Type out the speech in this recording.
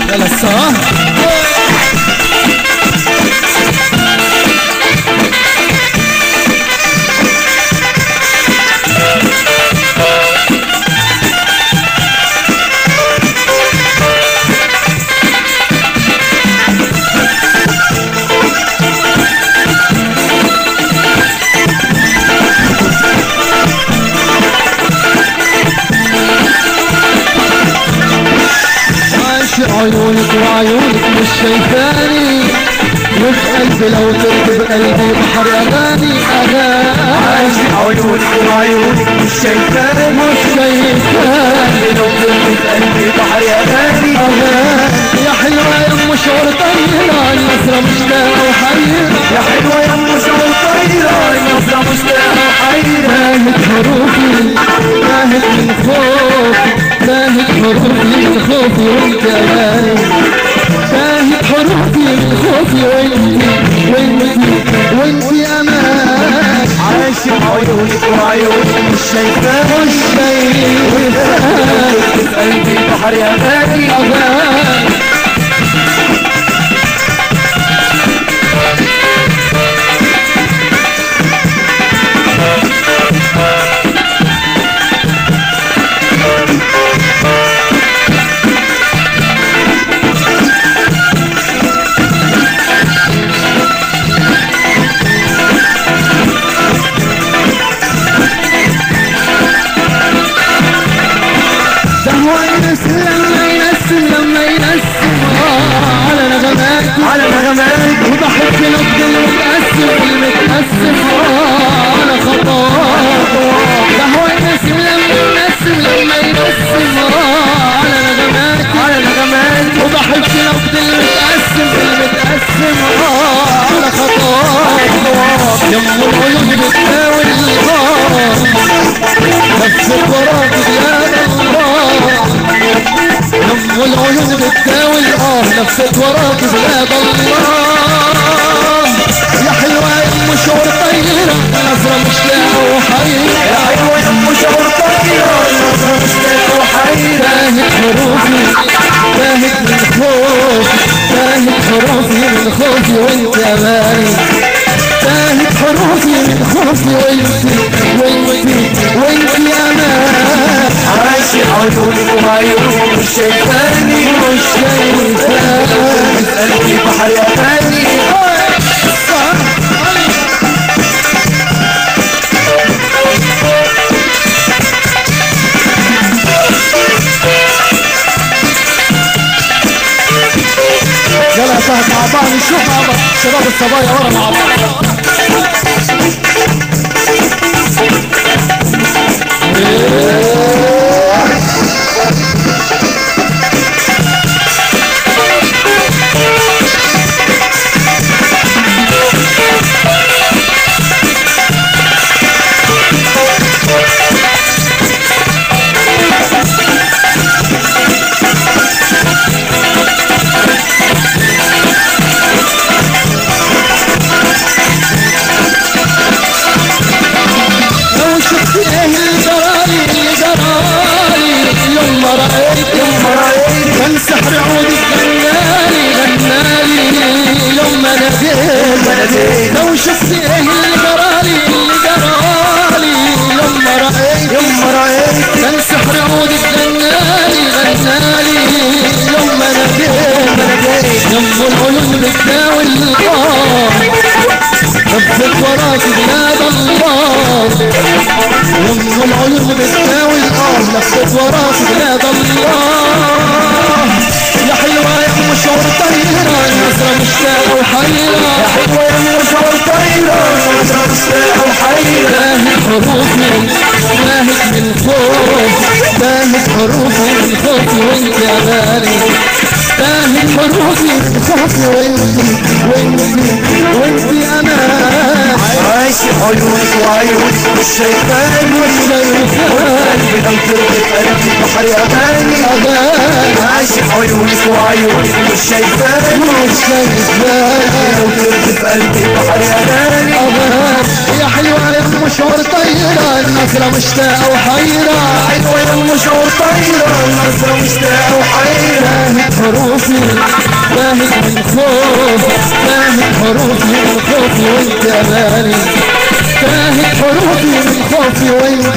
يلا السلام. عيونك وعيونك مش شايفاني، وفي قلبي لو تركب قلبي بحر اغاني عايش عيونك وعيونك مش شايفاني، لو تركب قلبي بحر اغاني يا حلوة يا ام شعور طيرة النظرة مشتاقة وحيرة، يا حلوة يا ام شعور طيرة النظرة مشتاقة وحيرة. تاهت حروفي تاهت من خوفي، تاهت حروفي من خوفي وانت اماني، تاهت حروفي من خوفي وانت امان. عايش عيونك وعيونك مش شايفاني، في قلبي بحر اغاني على نغمات وضحك نبض المتقسم المتقسم على خطوات، ده هو ينسم لما ينسم على نغمات وضحك نبض المتقسم على خطوات. يم العيون بتداوي الغار نفسك وراك بلاد الله، يم العيون بتداوي نفسك وراك بلاد الله. يا حلوة يا ام شعور طيرة نظرة مشتاقة وحيرة، يا حلوة يا ام شعور طيرة النظرة مشتاقة وحيرة. تاهت حروفي تاهت من خوفي، تاهت حروفي من خوفي وانت اماني، تاهت حروفي من خوفي وانت امان. عايش عيونك وعيونك مش شايفاني، في قلبي بحر اغاني يلا يا فهد مع بعض نشوف مع بعض شباب الصبايا ورا مع بعض. كان سحر عودك غنالي يوم ما ناديت، لو شفت ايه اللي جرالي يوم ما رأيت كان سحر عودك غنالي يوم ما ناديت. يم العيون بتداوي الغار نفسك وراك بلاد الله، يم العيون بتداوي نفسك وراك بلاد الله. يا حلوة يا ام شعور طيرة النظرة مشتاقة وحيرة، يا حلوة يا ام شعور طيرة النظرة مشتاقة وحيرة. تاهت حروفي تاهت من خوفي، تاهت حروفي من خوفي وانت اماني، تاهت حروفي من خوفي وانت امان. عايش عيونك وعيونك مش شايفاني، قلبي لو تركب قلبي بحر اغاني عايش عيونك وعيونك مش شايفاني، لو تركب قلبي بحر اغاني. يا حلوة يا ام شعور طيرة النظرة مشتاقة وحيرة، حلوة يا ام شعور وطايرة النظرة مشتاقة وحيرة تاهت حروفي تاهت من خوف تاهت حروفي من خوفي وانت مالي تاهت حروفي من خوفي وانت